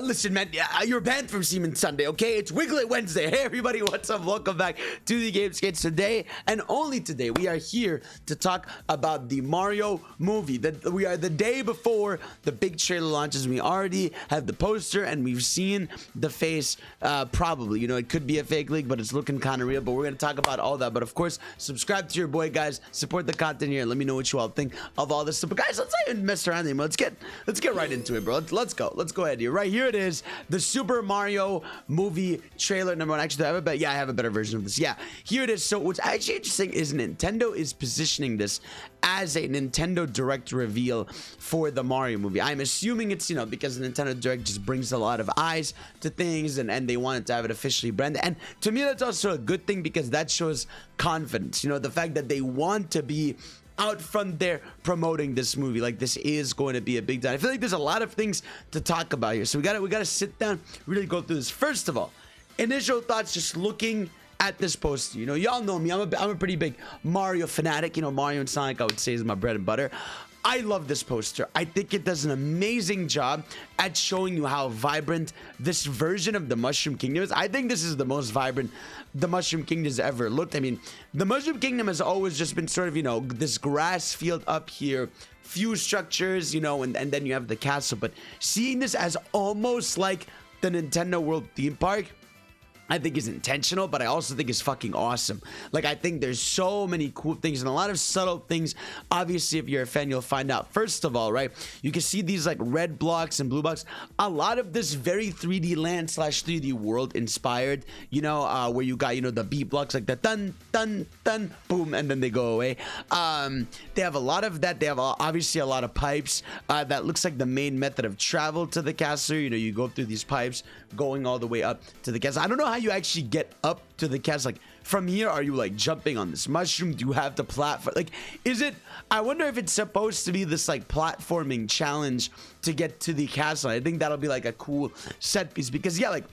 Listen, man, you're banned from Seaman Sunday, okay? It's Wiglet Wednesday. Hey, everybody, what's up? Welcome back to the Game Skates. Today, and only today, we are here to talk about the Mario movie. We are the day before the big trailer launches. We already have the poster, and we've seen the face, probably. You know, it could be a fake leak, but it's looking kind of real. But we're going to talk about all that. But, of course, subscribe to your boy, guys. Support the content here. Let me know what you all think of all this stuff. But, guys, let's not even mess around anymore. Let's get right into it, bro. Let's go. Let's go ahead here. Right here it is, the Super Mario movie trailer number one. Actually, I have a better version of this. Yeah, here it is. So what's actually interesting is Nintendo is positioning this as a Nintendo Direct reveal for the Mario movie. I'm assuming it's, you know, because Nintendo Direct just brings a lot of eyes to things, and they wanted to have it officially branded. And to me, that's also a good thing because that shows confidence. You know, the fact that they want to be out front there promoting this movie, like this is going to be a big deal. I feel like there's a lot of things to talk about here, so we gotta sit down, really go through this. First of all, initial thoughts just looking at this poster. You know, y'all know me, I'm a pretty big Mario fanatic. You know, Mario and Sonic, I would say, is my bread and butter. I love this poster. I think it does an amazing job at showing you how vibrant this version of the Mushroom Kingdom is. I think this is the most vibrant the Mushroom Kingdom has ever looked. I mean, the Mushroom Kingdom has always just been sort of, you know, this grass field up here, few structures, you know, and then you have the castle. But seeing this as almost like the Nintendo World theme park, I think is intentional, but I also think is fucking awesome. Like, I think there's so many cool things and a lot of subtle things. Obviously, if you're a fan, you'll find out. First of all, right, you can see these like red blocks and blue blocks. A lot of this very 3D land / 3D world inspired, you know, where you got, you know, the beat blocks like the dun, dun, dun, boom, and then they go away. They have a lot of that. They have obviously a lot of pipes. That looks like the main method of travel to the castle. You know, you go through these pipes going all the way up to the castle. I don't know how you actually get up to the castle. Like, from here, are you like jumping on this mushroom? Do you have to platform? Like, is it, I wonder if it's supposed to be this like platforming challenge to get to the castle. I think that'll be like a cool set piece because, yeah, like,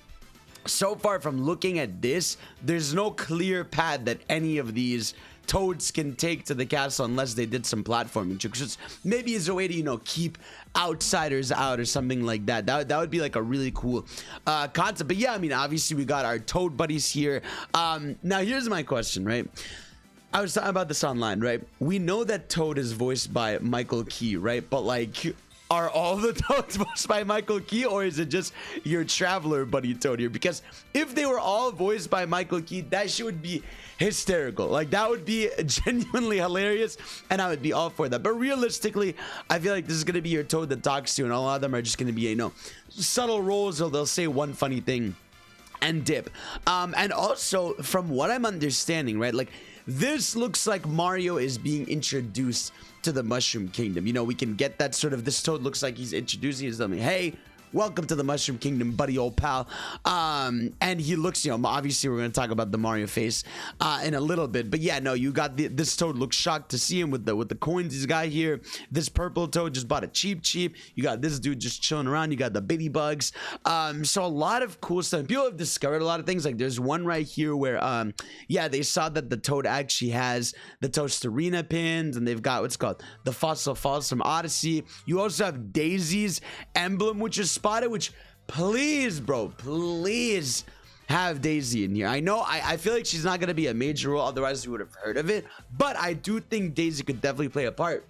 so far from looking at this, there's no clear path that any of these Toads can take to the castle unless they did some platforming tricks. Maybe as a way to, you know, keep outsiders out or something like that. That would be like a really cool concept. But yeah, I mean, obviously we got our Toad buddies here. Now here's my question, right? I was talking about this online, right? We know that Toad is voiced by Michael Key, right? But like, are all the Toads voiced by Michael Key, or is it just your traveler buddy Toad here? Because if they were all voiced by Michael Key, that shit would be hysterical. Like, that would be genuinely hilarious, and I would be all for that. But realistically, I feel like this is going to be your Toad that talks to you, and a lot of them are just going to be, you know, subtle roles, or they'll say one funny thing and dip. And also, from what I'm understanding, right, like, this looks like Mario is being introduced to the Mushroom Kingdom. You know, we can get that sort of, this Toad looks like he's introducing his, hey, welcome to the Mushroom Kingdom, buddy, old pal. And he looks, you know, obviously we're going to talk about the Mario face in a little bit. But yeah, no, you got this Toad looks shocked to see him with the coins he's got here. This purple Toad just bought it cheap. You got this dude just chilling around. You got the bitty bugs. So a lot of cool stuff. People have discovered a lot of things. Like, there's one right here where, yeah, they saw that the Toad actually has the Toastarina pins, and they've got what's called the Fossil Falls from Odyssey. You also have Daisy's emblem, which is spotted, which, please, bro, please have Daisy in here. I know, I feel like she's not going to be a major role, otherwise we would have heard of it, but I do think Daisy could definitely play a part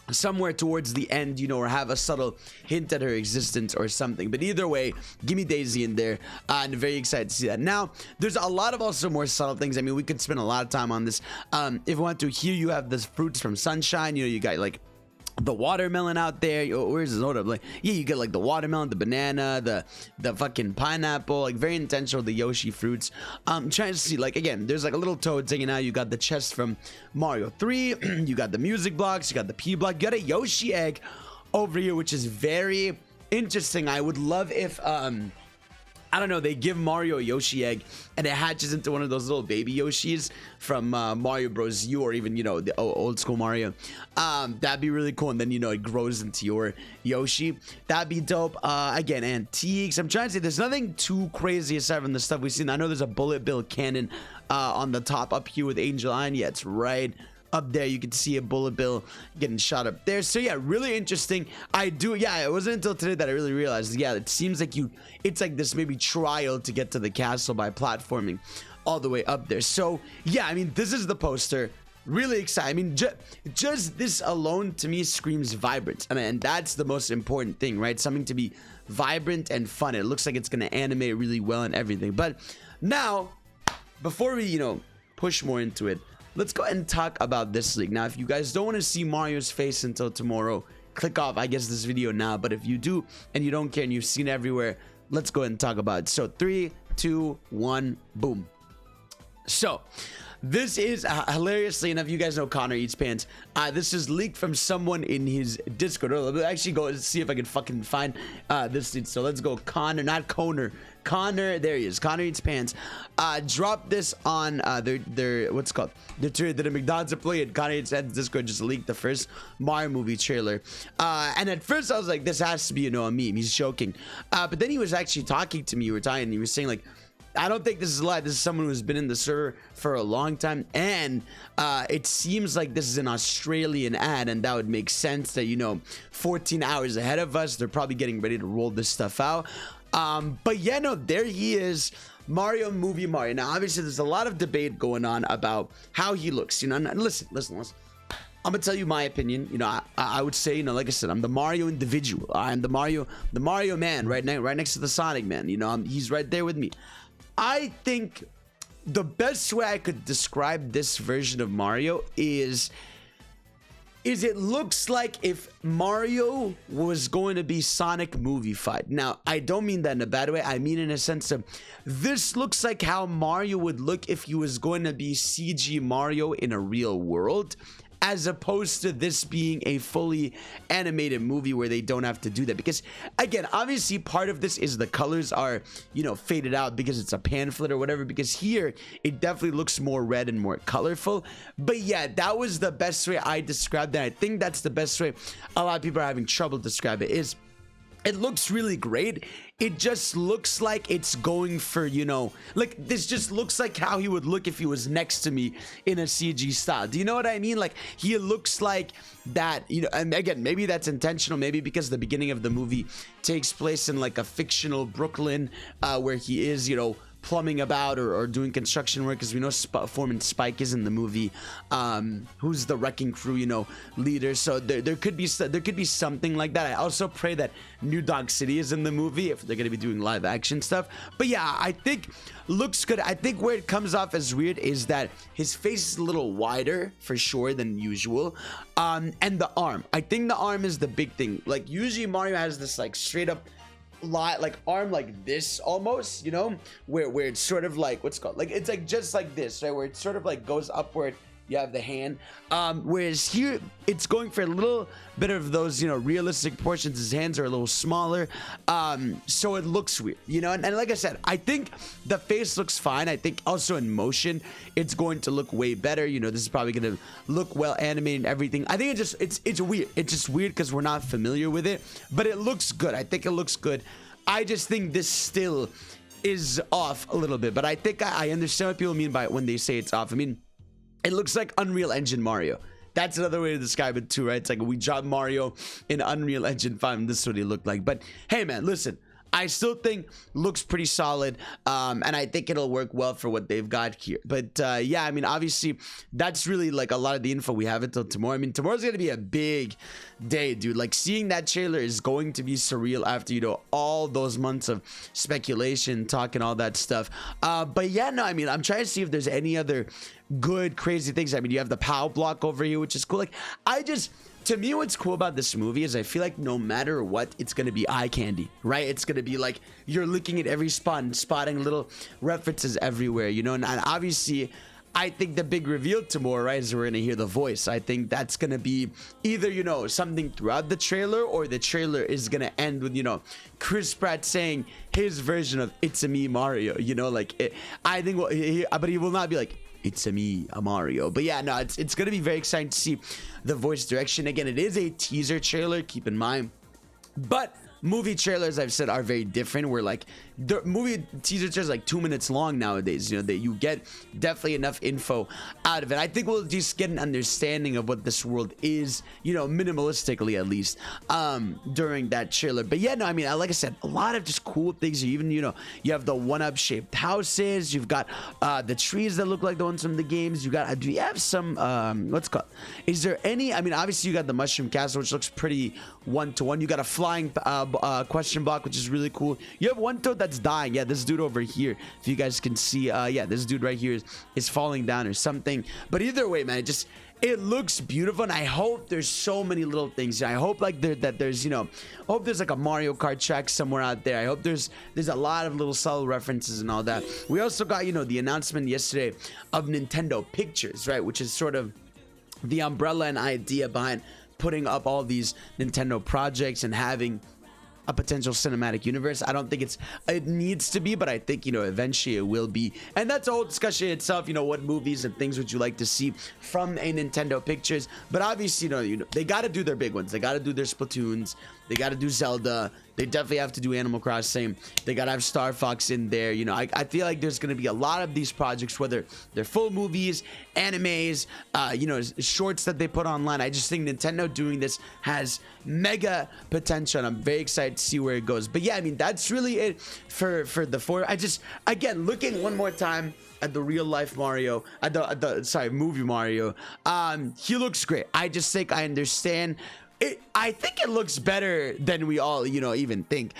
somewhere towards the end, you know, or have a subtle hint at her existence or something. But either way, give me Daisy in there, and very excited to see that. Now, there's a lot of also more subtle things. I mean, we could spend a lot of time on this. If we want to, here you have the fruits from Sunshine. You know, you got like the watermelon out there. Where's this? Hold up. Like, yeah, you get like the watermelon, the banana, the fucking pineapple, like very intentional, the Yoshi fruits. Trying to see, like, again, there's like a little Toad hanging out. You got the chest from Mario 3. You got the music blocks. You got the P block. You got a Yoshi egg over here, which is very interesting. I would love if I don't know, they give Mario a Yoshi egg and it hatches into one of those little baby Yoshis from Mario Bros. U, or even, you know, the old school Mario. That'd be really cool. And then, you know, it grows into your Yoshi. That'd be dope. Again, antiques. I'm trying to say there's nothing too crazy aside from the stuff we've seen. I know there's a bullet bill cannon on the top up here with Angel Eye. Yeah, it's right up there. You can see a bullet bill getting shot up there. So yeah, really interesting. It wasn't until today that I really realized, yeah, it seems like it's like this maybe trial to get to the castle by platforming all the way up there. So yeah, I mean, this is the poster. Really excited. I mean, just this alone to me screams vibrant, and that's the most important thing, right? Something to be vibrant and fun. It looks like it's gonna animate really well and everything. But now, before we push more into it, let's go ahead and talk about this leak. Now, if you guys don't want to see Mario's face until tomorrow, click off, I guess, this video now. But if you do and you don't care and you've seen it everywhere, let's go ahead and talk about it. So 3, 2, 1, boom. So this is hilariously enough, you guys know Connor Eats Pants. This is leaked from someone in his Discord. Let actually go and see if I can fucking find this dude. So let's go. Connor, not Conor. Connor, there he is. Connor Eats Pants. Dropped this on their what's it called? The McDonald's affiliate. Connor Eats Pants Discord just leaked the first Mario movie trailer. And at first I was like, this has to be a meme. He's joking. But then he was actually talking to me. We were talking. And he was saying like, I don't think this is live. This is someone who's been in the server for a long time, and it seems like this is an Australian ad, and that would make sense that 14 hours ahead of us, they're probably getting ready to roll this stuff out. But yeah, no, there he is, Mario movie Mario. Now, obviously, there's a lot of debate going on about how he looks. And listen. I'm gonna tell you my opinion. I would say, like I said, I'm the Mario individual. I'm the Mario man, right next to the Sonic man. He's right there with me. I think the best way I could describe this version of Mario is it looks like if Mario was going to be Sonic movie-fied. Now, I don't mean that in a bad way. I mean in a sense of this looks like how Mario would look if he was going to be CG Mario in a real world, as opposed to this being a fully animated movie where they don't have to do that. Because again, obviously part of this is the colors are faded out because it's a pamphlet or whatever, because here it definitely looks more red and more colorful. But yeah, that was the best way I described that. I think that's the best way a lot of people are having trouble describe it. It looks really great. It just looks like it's going for, like this just looks like how he would look if he was next to me in a CG style. Do you know what I mean? Like he looks like that, and again, maybe that's intentional, maybe because the beginning of the movie takes place in like a fictional Brooklyn where he is, plumbing about or doing construction work, because we know Foreman Spike is in the movie, who's the wrecking crew leader. So there could be something like that. I also pray that New Dog City is in the movie if they're gonna be doing live action stuff. But yeah, I think looks good. I think where it comes off as weird is that his face is a little wider for sure than usual, and the arm. I think the arm is the big thing. Like usually Mario has this like straight up like arm like this almost, where it's sort of like what's called like it's like just like this, right, where it sort of like goes upward. You have the hand, whereas here it's going for a little bit of those realistic portions. His hands are a little smaller, so it looks weird, and like I said, I think the face looks fine. I think also in motion it's going to look way better. This is probably going to look well animated and everything. I think it's weird. It's just weird because we're not familiar with it, but it looks good. I think it looks good. I just think this still is off a little bit, but I think I understand what people mean by it when they say it's off. I mean, it looks like Unreal Engine Mario. That's another way to describe it too, right? It's like we dropped Mario in Unreal Engine 5 and this is what he looked like. But hey man, listen, I still think looks pretty solid, and I think it'll work well for what they've got here. But yeah, I mean, obviously that's really like a lot of the info we have until tomorrow. I mean, tomorrow's gonna be a big day, dude. Like seeing that trailer is going to be surreal after all those months of speculation, talking all that stuff. But yeah, no, I mean, I'm trying to see if there's any other good crazy things. I mean, you have the POW block over here, which is cool. Like to me, what's cool about this movie is I feel like no matter what, it's going to be eye candy, right? It's going to be like you're looking at every spot and spotting little references everywhere, and obviously I think the big reveal tomorrow, right, is we're going to hear the voice. I think that's going to be either, something throughout the trailer, or the trailer is going to end with, Chris Pratt saying his version of "It's a Me Mario," I think, but he will not be like, "It's a me, a Mario." But yeah, no, it's gonna be very exciting to see the voice direction. Again, it is a teaser trailer, keep in mind, but movie trailers, I've said, are very different. Where like the movie teaser trailers like 2 minutes long nowadays. You know, that you get definitely enough info out of it. I think we'll just get an understanding of what this world is, you know, minimalistically at least, during that trailer. But yeah, no, I mean, like I said, a lot of just cool things. Even, you know, you have the one-up shaped houses. You've got the trees that look like the ones from the games. You got, do you have some what's called? Is there any? I mean, obviously you got the mushroom castle, which looks pretty one-to-one. You got a flying question block, which is really cool. You have one toad that's dying. Yeah, this dude over here, if you guys can see, yeah, this dude right here is falling down or something. But either way, man, it looks beautiful, and I hope there's so many little things. I hope like there's, you know, I hope there's like a Mario Kart track somewhere out there. I hope there's a lot of little subtle references and all that. We also got, you know, the announcement yesterday of Nintendo Pictures, right, which is sort of the umbrella and idea behind putting up all these Nintendo projects and having a potential cinematic universe. I don't think it needs to be, but I think, you know, eventually it will be. And that's a whole discussion itself. You know, what movies and things would you like to see from a Nintendo Pictures? But obviously, you know they got to do their big ones. They got to do their Splatoons. They got to do Zelda. They definitely have to do Animal Crossing. They got to have Star Fox in there. You know, I feel like there's going to be a lot of these projects, whether they're full movies, animes, you know, shorts that they put online. I just think Nintendo doing this has mega potential, and I'm very excited to see where it goes. But yeah, I mean, that's really it for the four. Again, looking one more time at the real life Mario, movie Mario, he looks great. I just think I understand. I think it looks better than we all, you know, even think.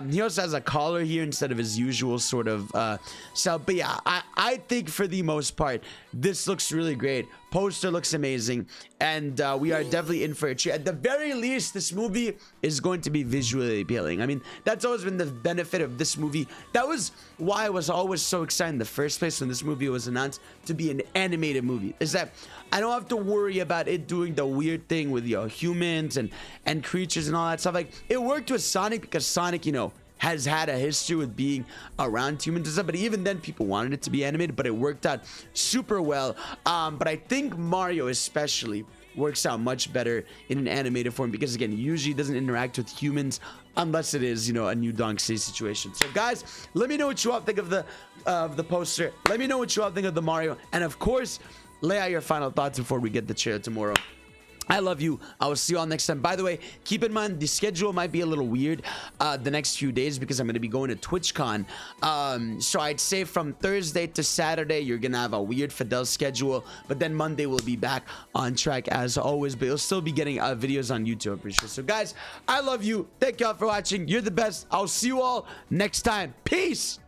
He also has a collar here instead of his usual sort of self. But yeah, I think for the most part, this looks really great. Poster looks amazing, and we are definitely in for a treat. At the very least, this movie is going to be visually appealing. I mean, that's always been the benefit of this movie. That was why I was always so excited in the first place when this movie was announced to be an animated movie, is that I don't have to worry about it doing the weird thing with, you know, humans and creatures and all that stuff. Like, it worked with Sonic because Sonic, you know, has had a history with being around humans and stuff, but even then people wanted it to be animated, but it worked out super well. But I think Mario especially works out much better in an animated form because, again, usually doesn't interact with humans unless it is, you know, a new Donk City situation. So guys, let me know what you all think of the poster. Let me know what you all think of the Mario, and of course, lay out your final thoughts before we get the chair tomorrow. I love you. I will see you all next time. By the way, keep in mind the schedule might be a little weird the next few days because I'm going to be going to TwitchCon. So I'd say from Thursday to Saturday, you're going to have a weird Fidel schedule. But then Monday we'll be back on track as always. But you'll still be getting videos on YouTube, I'm pretty sure. So guys, I love you. Thank y'all for watching. You're the best. I'll see you all next time. Peace.